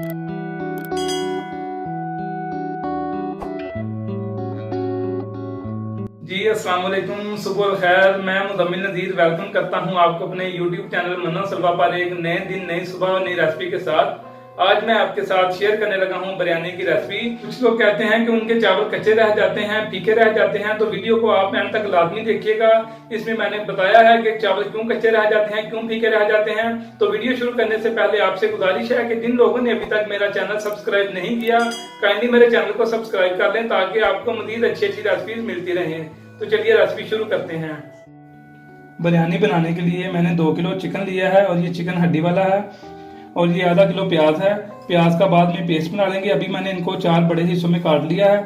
जी अस्सलाम वालेकुम, सुबह खैर। मैं मुदम्मिल नज़ीर वेलकम करता हूं आपको अपने YouTube चैनल मन्ना सलवा पर एक नए दिन, नई सुबह और नई रेसिपी के साथ। आज मैं आपके साथ शेयर करने लगा हूं बिरयानी की रेसिपी। कुछ लोग कहते हैं कि उनके चावल कच्चे रह जाते हैं, फीके रह जाते हैं, तो वीडियो को आप एंड तक लाजमी देखिएगा। इसमें मैंने बताया है कि चावल क्यों कच्चे रह जाते हैं, क्यों फीके रह जाते हैं। तो वीडियो शुरू करने से पहले आपसे गुजारिश है कि जिन लोगों ने अभी तक मेरा चैनल सब्सक्राइब नहीं किया, काइंडली मेरे चैनल को सब्सक्राइब कर लें ताकि आपको मजीद अच्छी अच्छी रेसिपीज मिलती रहें। तो चलिए रेसिपी शुरू करते हैं। बिरयानी बनाने के लिए मैंने 2 किलो चिकन लिया है और ये चिकन हड्डी वाला है, और ये आधा किलो प्याज है। प्याज का बाद में पेस्ट बना लेंगे। अभी मैंने इनको 4 बड़े हिस्सों में काट लिया है।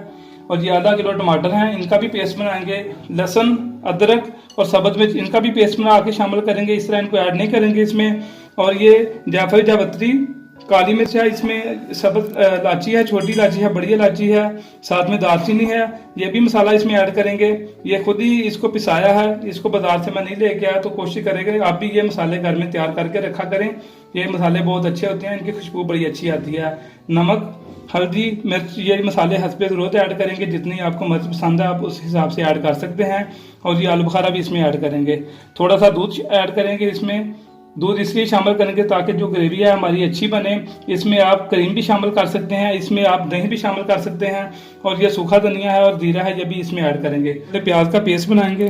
और ये आधा किलो टमाटर हैं, इनका भी पेस्ट बनाएंगे। लहसुन, अदरक और सब्ज मिर्च, इनका भी पेस्ट बना के शामिल करेंगे। इस तरह इनको ऐड नहीं करेंगे इसमें। और ये जायफल जावित्री, काली मिर्च है, इसमें सब्ज इलायची है, छोटी इलायची है, बड़ी इलायची है, साथ में दालचीनी है। ये भी मसाला इसमें ऐड करेंगे। ये खुद ही इसको पिसाया है, इसको बाजार से मैं नहीं लेके आया, तो कोशिश करेंगे आप भी ये मसाले घर में तैयार करके रखा करें। ये मसाले बहुत अच्छे होते हैं, इनकी खुशबू बड़ी अच्छी आती है। नमक, हल्दी, मिर्च, ये मसाले हस्बे ज़रूरत ऐड करेंगे। जितनी आपको मिर्च पसंद है आप उस हिसाब से ऐड कर सकते हैं। और ये आलू बुखारा भी इसमें ऐड करेंगे। थोड़ा सा दूध ऐड करेंगे इसमें। दूध इसलिए शामिल करेंगे ताकि जो ग्रेवी है हमारी अच्छी बने। इसमें आप क्रीम भी शामिल कर सकते हैं, इसमें आप दही भी शामिल कर सकते हैं। और ये सूखा धनिया है और जीरा है, ये भी इसमें ऐड करेंगे। तो प्याज का पेस्ट बनाएंगे।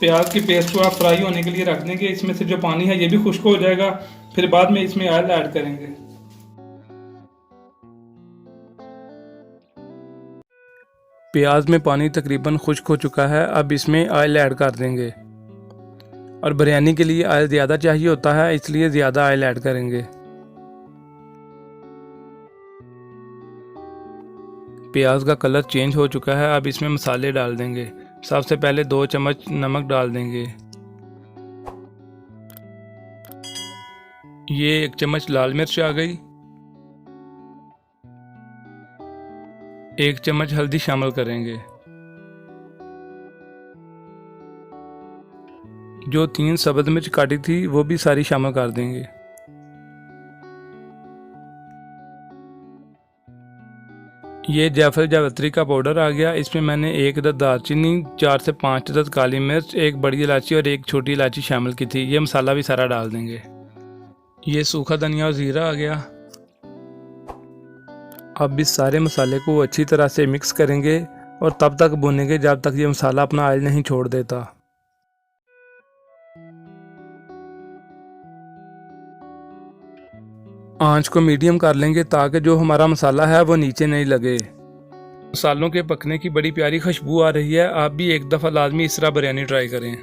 प्याज की पेस्ट को आप फ्राई होने के लिए रख देंगे। इसमें से जो पानी है ये भी खुश्क हो जाएगा। फिर बाद में इसमें ऑयल ऐड करेंगे। प्याज में पानी तकरीबन खुश्क हो चुका है। अब इसमें ऑयल ऐड कर देंगे। और बिरयानी के लिए ऑयल ज़्यादा चाहिए होता है, इसलिए ज़्यादा ऑयल ऐड करेंगे। प्याज का कलर चेंज हो चुका है। अब इसमें मसाले डाल देंगे। सबसे पहले 2 चम्मच नमक डाल देंगे। ये 1 चम्मच लाल मिर्च आ गई। 1 चम्मच हल्दी शामिल करेंगे। जो 3 सब्ज मिर्च काटी थी वो भी सारी शामिल कर देंगे। ये जायफल जावित्री का पाउडर आ गया। इसमें मैंने 1 अदद दालचीनी, 4 से 5 अदद काली मिर्च, 1 बड़ी इलायची और 1 छोटी इलायची शामिल की थी। ये मसाला भी सारा डाल देंगे। ये सूखा धनिया और ज़ीरा आ गया। अब इस सारे मसाले को अच्छी तरह से मिक्स करेंगे और तब तक भूनेंगे जब तक ये मसाला अपना ऑयल नहीं छोड़ देता। आंच को मीडियम कर लेंगे ताकि जो हमारा मसाला है वो नीचे नहीं लगे। मसालों के पकने की बड़ी प्यारी खुशबू आ रही है। आप भी एक दफ़ा लाजमी इस तरह बिरयानी ट्राई करें।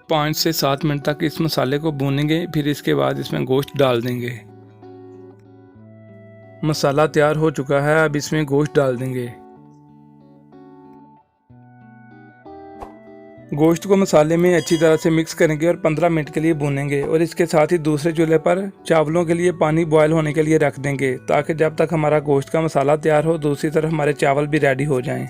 5 से 7 मिनट तक इस मसाले को भूनेंगे। फिर इसके बाद इसमें गोश्त डाल देंगे। मसाला तैयार हो चुका है। अब इसमें गोश्त डाल देंगे। गोश्त को मसाले में अच्छी तरह से मिक्स करेंगे और 15 मिनट के लिए भूनेंगे। और इसके साथ ही दूसरे चूल्हे पर चावलों के लिए पानी बॉयल होने के लिए रख देंगे ताकि जब तक हमारा गोश्त का मसाला तैयार हो दूसरी तरफ हमारे चावल भी रेडी हो जाएं।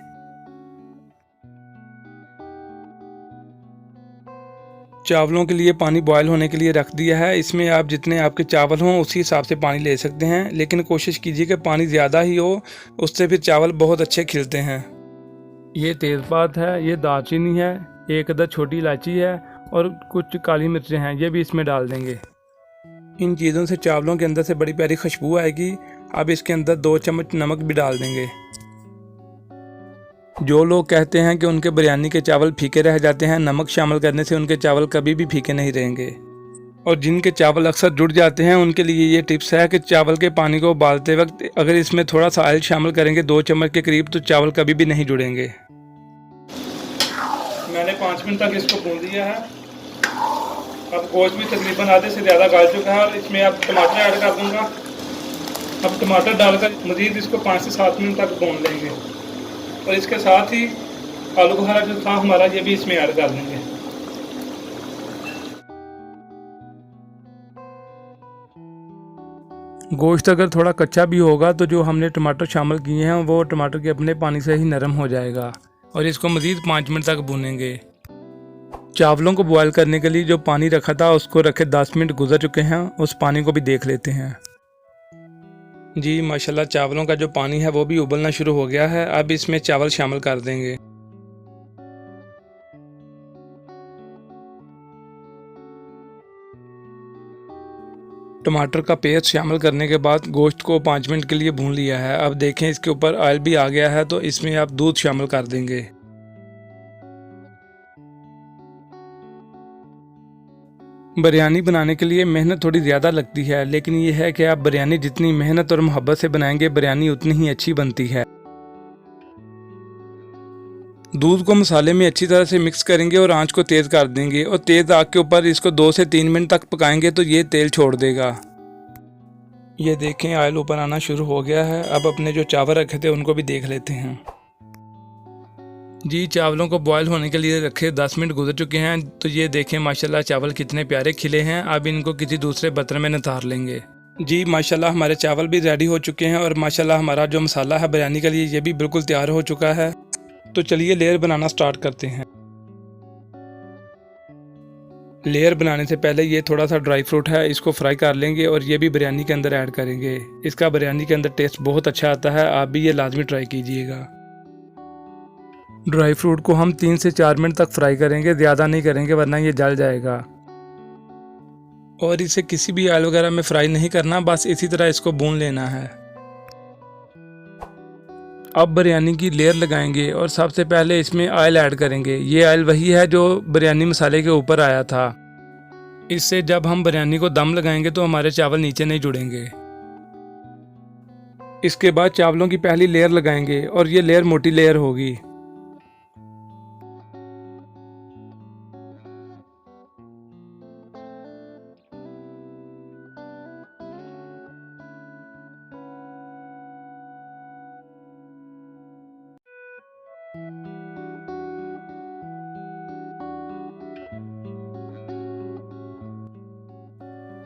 चावलों के लिए पानी बॉयल होने के लिए रख दिया है। इसमें आप जितने आपके चावल हों उसी हिसाब से पानी ले सकते हैं, लेकिन कोशिश कीजिए कि पानी ज़्यादा ही हो, उससे फिर चावल बहुत अच्छे खिलते हैं। ये तेज़पात है, ये दालचीनी है, 1 अदद छोटी इलायची है और कुछ काली मिर्चें हैं, ये भी इसमें डाल देंगे। इन चीज़ों से चावलों के अंदर से बड़ी प्यारी खुशबू आएगी। अब इसके अंदर 2 चम्मच नमक भी डाल देंगे। जो लोग कहते हैं कि उनके बिरयानी के चावल फीके रह जाते हैं, नमक शामिल करने से उनके चावल कभी भी फीके नहीं रहेंगे। और जिनके चावल अक्सर जुड़ जाते हैं उनके लिए ये टिप्स है कि चावल के पानी को उबालते वक्त अगर इसमें थोड़ा सा ऑयल शामिल करेंगे 2 चम्मच के करीब, तो चावल कभी भी नहीं जुड़ेंगे। मैंने 5 मिनट तक इसको भून दिया है। अब गोश्त भी तकरीबन आधे से ज़्यादा गल चुका है और इसमें अब टमाटर ऐड कर दूंगा। अब टमाटर डालकर मज़ीद इसको 5 से 7 मिनट तक भून लेंगे। और इसके साथ ही आलू बुखारा जो था हमारा, ये भी इसमें ऐड कर देंगे। गोश्त अगर थोड़ा कच्चा भी होगा तो जो हमने टमाटर शामिल किए हैं वो टमाटर के अपने पानी से ही नरम हो जाएगा। और इसको मज़ीद 5 मिनट तक भूनेंगे। चावलों को बॉयल करने के लिए जो पानी रखा था उसको रखे 10 मिनट गुजर चुके हैं, उस पानी को भी देख लेते हैं। जी माशाल्लाह चावलों का जो पानी है वो भी उबलना शुरू हो गया है। अब इसमें चावल शामिल कर देंगे। टमाटर का पेस्ट शामिल करने के बाद गोश्त को 5 मिनट के लिए भून लिया है। अब देखें इसके ऊपर ऑयल भी आ गया है, तो इसमें आप दूध शामिल कर देंगे। बिरयानी बनाने के लिए मेहनत थोड़ी ज़्यादा लगती है, लेकिन ये है कि आप बिरयानी जितनी मेहनत और मोहब्बत से बनाएंगे बिरयानी उतनी ही अच्छी बनती है। दूध को मसाले में अच्छी तरह से मिक्स करेंगे और आंच को तेज़ कर देंगे और तेज़ आग के ऊपर इसको 2 से 3 मिनट तक पकाएंगे तो ये तेल छोड़ देगा। ये देखें ऑयल ऊपर आना शुरू हो गया है। अब अपने जो चावल रखे थे उनको भी देख लेते हैं। जी चावलों को बॉयल होने के लिए रखे 10 मिनट गुजर चुके हैं, तो ये देखें माशाल्लाह चावल कितने प्यारे खिले हैं। अब इनको किसी दूसरे बर्तन में नितार लेंगे। जी माशाल्लाह हमारे चावल भी रेडी हो चुके हैं और माशाल्लाह हमारा जो मसाला है बिरयानी के लिए ये भी बिल्कुल तैयार हो चुका है। तो चलिए लेयर बनाना स्टार्ट करते हैं। लेयर बनाने से पहले ये थोड़ा सा ड्राई फ्रूट है, इसको फ्राई कर लेंगे और ये भी बिरयानी के अंदर ऐड करेंगे। इसका बिरयानी के अंदर टेस्ट बहुत अच्छा आता है, आप भी ये लाजमी ट्राई कीजिएगा। ड्राई फ्रूट को हम 3 से 4 मिनट तक फ्राई करेंगे, ज़्यादा नहीं करेंगे वरना ये जल जाएगा। और इसे किसी भी ऑयल वगैरह में फ्राई नहीं करना, बस इसी तरह इसको भून लेना है। अब बिरयानी की लेयर लगाएंगे और सबसे पहले इसमें ऑयल ऐड करेंगे। ये ऑयल वही है जो बिरयानी मसाले के ऊपर आया था। इससे जब हम बिरयानी को दम लगाएंगे तो हमारे चावल नीचे नहीं जुड़ेंगे। इसके बाद चावलों की पहली लेयर लगाएंगे और ये लेयर मोटी लेयर होगी।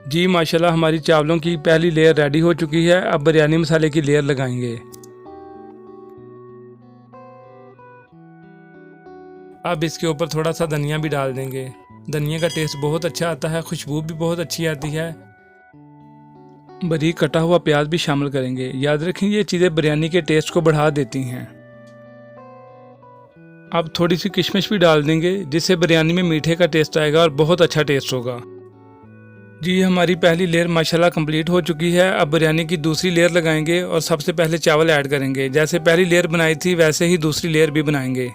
जी माशाल्लाह हमारी चावलों की पहली लेयर रेडी हो चुकी है। अब बिरयानी मसाले की लेयर लगाएंगे। अब इसके ऊपर थोड़ा सा धनिया भी डाल देंगे। धनिया का टेस्ट बहुत अच्छा आता है, खुशबू भी बहुत अच्छी आती है। बारीक कटा हुआ प्याज भी शामिल करेंगे। याद रखें ये चीज़ें बिरयानी के टेस्ट को बढ़ा देती हैं। अब थोड़ी सी किशमिश भी डाल देंगे, जिससे बिरयानी में मीठे का टेस्ट आएगा और बहुत अच्छा टेस्ट होगा। जी हमारी पहली लेयर माशाल्लाह कंप्लीट हो चुकी है। अब बिरयानी की दूसरी लेयर लगाएंगे और सबसे पहले चावल ऐड करेंगे। जैसे पहली लेयर बनाई थी वैसे ही दूसरी लेयर भी बनाएंगे।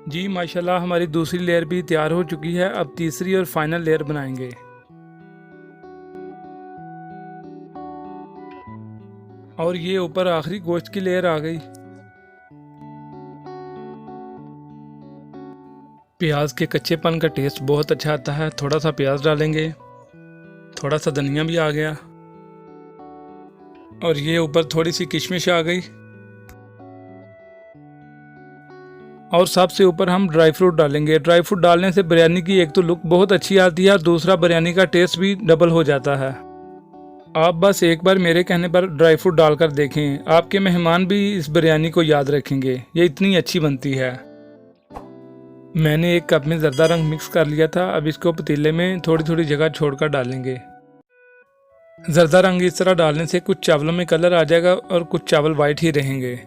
जी माशाल्लाह हमारी दूसरी लेयर भी तैयार हो चुकी है। अब तीसरी और फाइनल लेयर बनाएंगे। और ये ऊपर आखिरी गोश्त की लेयर आ गई। प्याज के कच्चेपन का टेस्ट बहुत अच्छा आता है। थोड़ा सा प्याज डालेंगे, थोड़ा सा धनिया भी आ गया और ये ऊपर थोड़ी सी किशमिश आ गई। और सबसे ऊपर हम ड्राई फ्रूट डालेंगे। ड्राई फ्रूट डालने से बिरयानी की एक तो लुक बहुत अच्छी आती है और दूसरा बिरयानी का टेस्ट भी डबल हो जाता है। आप बस एक बार मेरे कहने पर ड्राई फ्रूट डालकर देखें, आपके मेहमान भी इस बिरयानी को याद रखेंगे। ये इतनी अच्छी बनती है। मैंने एक कप में ज़र्दा रंग मिक्स कर लिया था। अब इसको पतीले में थोड़ी थोड़ी जगह छोड़कर डालेंगे। ज़र्दा रंग इस तरह डालने से कुछ चावलों में कलर आ जाएगा और कुछ चावल वाइट ही रहेंगे।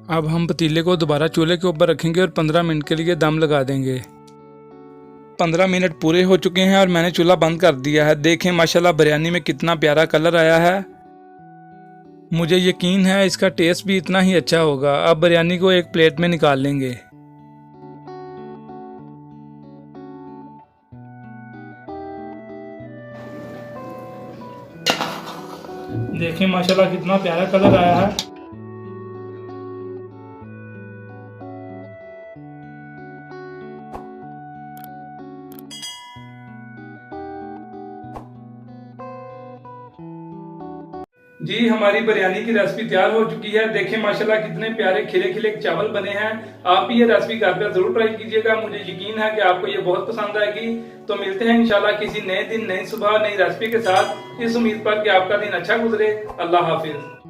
अब हम पतीले को दोबारा चूल्हे के ऊपर रखेंगे और 15 मिनट के लिए दम लगा देंगे। 15 मिनट पूरे हो चुके हैं और मैंने चूल्हा बंद कर दिया है। देखें माशाल्लाह बिरयानी में कितना प्यारा कलर आया है। मुझे यकीन है इसका टेस्ट भी इतना ही अच्छा होगा। अब बिरयानी को एक प्लेट में निकाल लेंगे। देखें माशाल्लाह कितना प्यारा कलर आया है। जी हमारी बिरयानी की रेसिपी तैयार हो चुकी है। देखें माशाल्लाह कितने प्यारे खिले खिले चावल बने हैं। आप भी ये रेसिपी घर पर जरूर ट्राई कीजिएगा, मुझे यकीन है कि आपको ये बहुत पसंद आएगी। तो मिलते हैं इंशाल्लाह किसी नए दिन, नई सुबह, नई रेसिपी के साथ। इस उम्मीद पर कि आपका दिन अच्छा गुजरे। अल्लाह हाफिज।